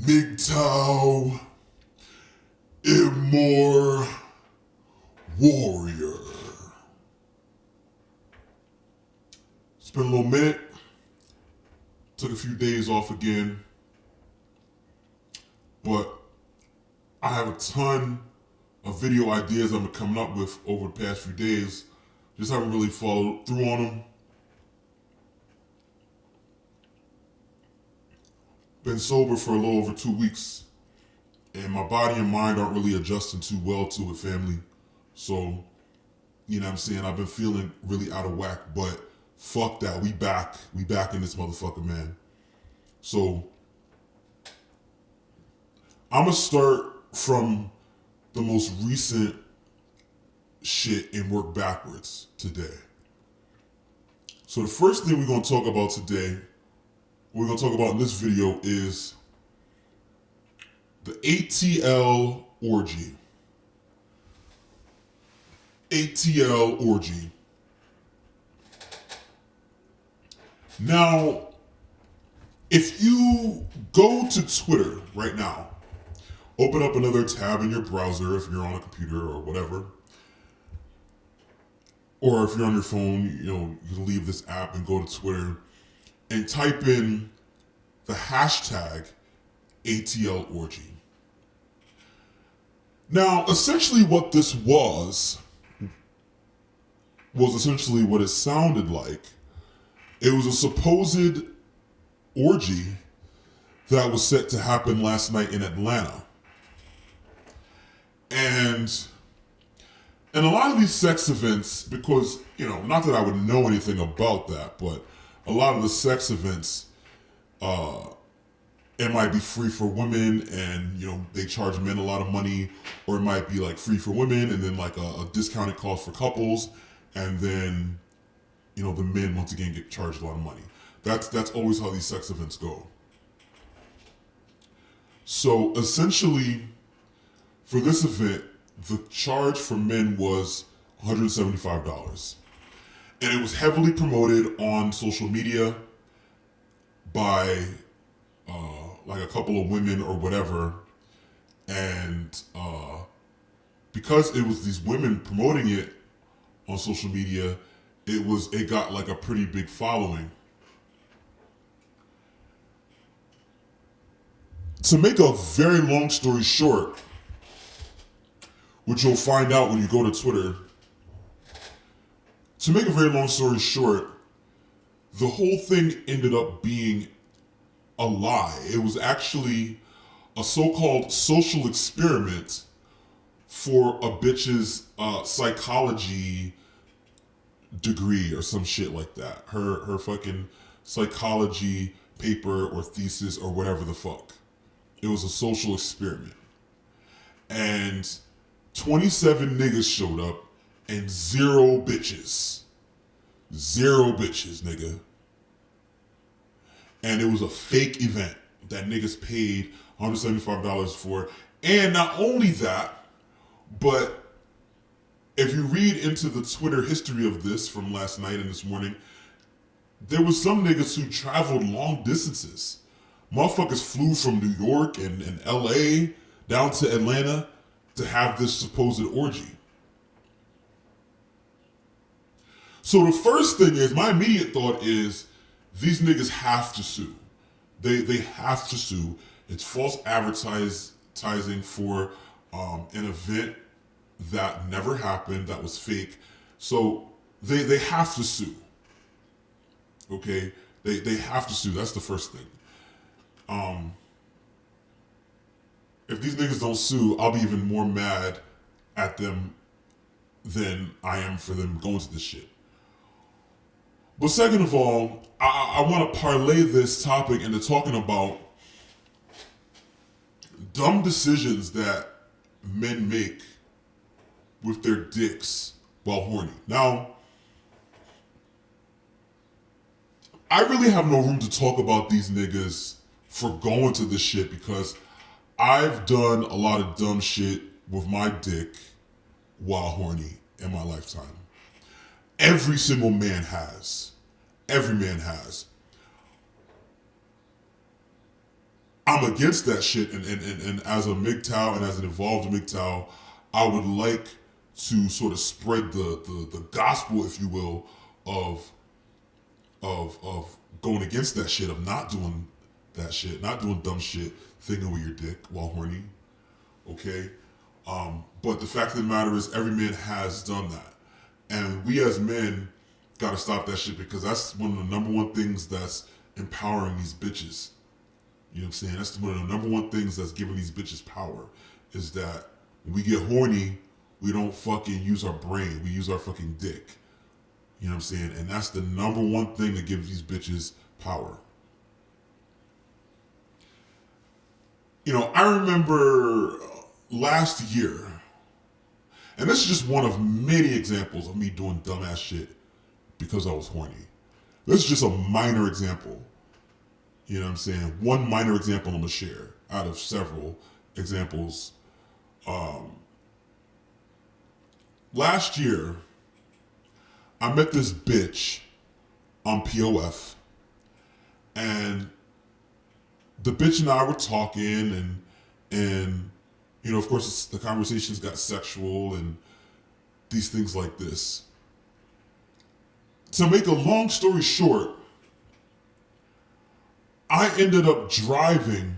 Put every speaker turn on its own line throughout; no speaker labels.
MGTOW IBMOR Warrior. It's been a little minute. Took a few days off again. But I have a ton of video ideas I've been coming up with over the past few days. Just haven't really followed through on them. Been sober for a little over 2 weeks. And my body and mind aren't really adjusting too well to it, family. So, you know what I'm saying? I've been feeling really out of whack, but fuck that. We back. We back in this motherfucker, man. So, I'm gonna start from the most recent shit and work backwards today. So the first thing we're gonna talk about today, we're gonna talk about in this video is the ATL Orgy. ATL Orgy. Now, if you go to Twitter right now, open up another tab in your browser if you're on a computer or whatever, or if you're on your phone, you can leave this app and go to Twitter and type in the hashtag ATL Orgy. Now, essentially what this was essentially what it sounded like. It was a supposed orgy that was set to happen last night in Atlanta. And a lot of these sex events, because, not that I would know anything about that, but a lot of the sex events, it might be free for women and, they charge men a lot of money, or it might be like free for women and then like a discounted cost for couples. And then, the men once again get charged a lot of money. That's always how these sex events go. So essentially, for this event, the charge for men was $175. And it was heavily promoted on social media by like a couple of women or whatever. And because it was these women promoting it on social media, it got like a pretty big following. To make a very long story short, which you'll find out when you go to Twitter, to make a very long story short, the whole thing ended up being a lie. It was actually a so-called social experiment for a bitch's psychology degree or some shit like that. Her fucking psychology paper or thesis or whatever the fuck. It was a social experiment. And 27 niggas showed up and 0 bitches. 0 bitches, nigga. And it was a fake event that niggas paid $175 for. And not only that, but if you read into the Twitter history of this from last night and this morning, there was some niggas who traveled long distances. Motherfuckers flew from New York and LA down to Atlanta to have this supposed orgy. So the first thing is, my immediate thought is, these niggas have to sue. They have to sue. It's false advertising for an event that never happened, that was fake. So they have to sue. Okay? They have to sue. That's the first thing. If these niggas don't sue, I'll be even more mad at them than I am for them going to this shit. But second of all, I want to parlay this topic into talking about dumb decisions that men make with their dicks while horny. Now, I really have no room to talk about these niggas for going to this shit because I've done a lot of dumb shit with my dick while horny in my lifetime. Every single man has. Every man has. I'm against that shit, and as a MGTOW and as an involved MGTOW, I would like to sort of spread the gospel, if you will, of going against that shit, of not doing that shit, not doing dumb shit, thinking with your dick while horny, okay? But the fact of the matter is, every man has done that, and we as men gotta stop that shit, because that's one of the number one things that's empowering these bitches. You know what I'm saying? That's one of the number one things that's giving these bitches power, is that when we get horny, we don't fucking use our brain, we use our fucking dick. You know what I'm saying? And that's the number one thing that gives these bitches power. You know, I remember last year, and this is just one of many examples of me doing dumbass shit because I was horny. This is just a minor example. You know what I'm saying? One minor example I'm gonna share out of several examples. Last year, I met this bitch on POF, and the bitch and I were talking, and you know, of course, the conversations got sexual and these things like this. To make a long story short, I ended up driving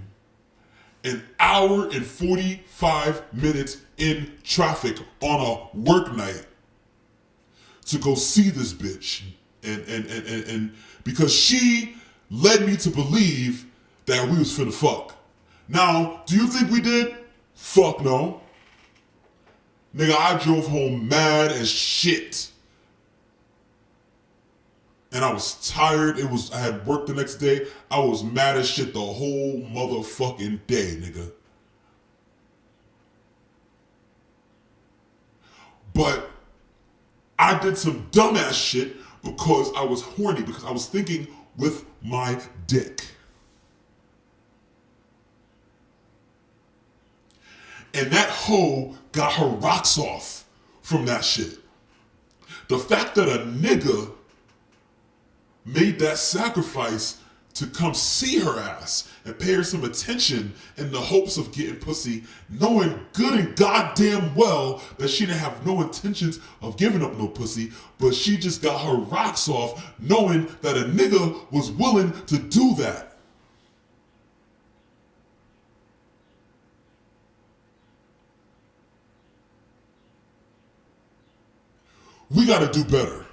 an hour and 45 minutes in traffic on a work night to go see this bitch, and because she led me to believe that we was finna fuck. Now, do you think we did? Fuck no. Nigga, I drove home mad as shit. And I was tired. I had work the next day. I was mad as shit the whole motherfucking day, nigga. But I did some dumbass shit because I was horny, because I was thinking with my dick. And that hoe got her rocks off from that shit. The fact that a nigga made that sacrifice to come see her ass and pay her some attention in the hopes of getting pussy, knowing good and goddamn well that she didn't have no intentions of giving up no pussy, but she just got her rocks off knowing that a nigga was willing to do that. We gotta do better.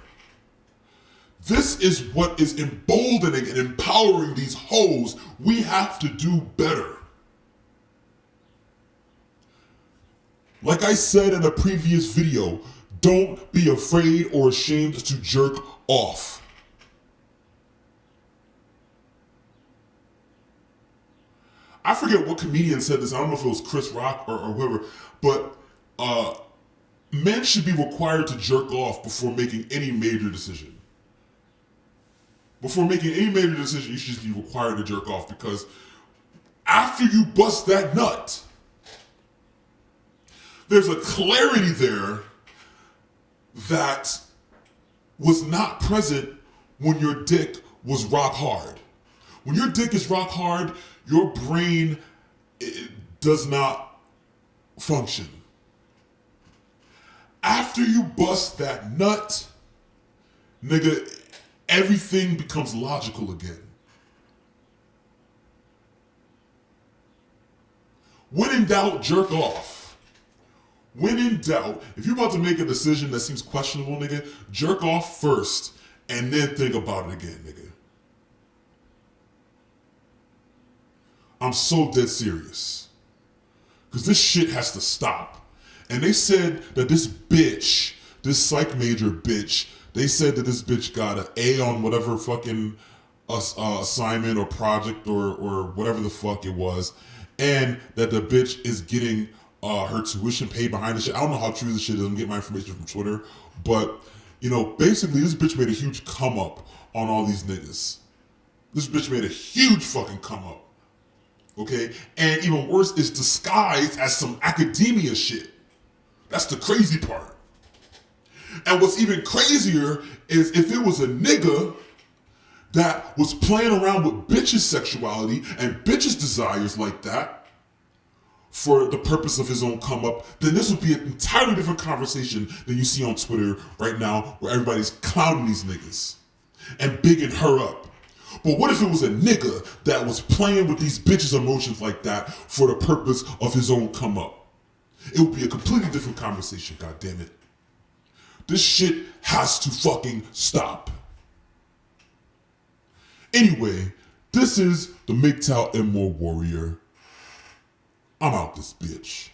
This is what is emboldening and empowering these hoes. We have to do better. Like I said in a previous video, don't be afraid or ashamed to jerk off. I forget what comedian said this. I don't know if it was Chris Rock or whoever, but men should be required to jerk off before making any major decision. Before making any major decision, you should just be required to jerk off, because after you bust that nut, there's a clarity there that was not present when your dick was rock hard. When your dick is rock hard, your brain does not function. After you bust that nut, nigga, everything becomes logical again. When in doubt, jerk off. When in doubt, if you're about to make a decision that seems questionable, nigga, jerk off first and then think about it again, nigga. I'm so dead serious. Because this shit has to stop. And they said that this bitch, this psych major bitch, they said that this bitch got an A on whatever fucking assignment or project or whatever the fuck it was, and that the bitch is getting her tuition paid behind the shit. I don't know how true this shit is. I'm getting my information from Twitter, but you know, basically this bitch made a huge come up on all these niggas. This bitch made a huge fucking come up, okay? And even worse, is disguised as some academia shit. That's the crazy part. And what's even crazier is if it was a nigga, that was playing around with bitches' sexuality and bitches' desires like that for the purpose of his own come up, then this would be an entirely different conversation than you see on Twitter right now, where everybody's clowning these niggas and bigging her up. But what if it was a nigga that was playing with these bitches' emotions like that for the purpose of his own come up? It would be a completely different conversation, goddammit. This shit has to fucking stop. Anyway, this is the MGTOW IBMOR Warrior. I'm out this bitch.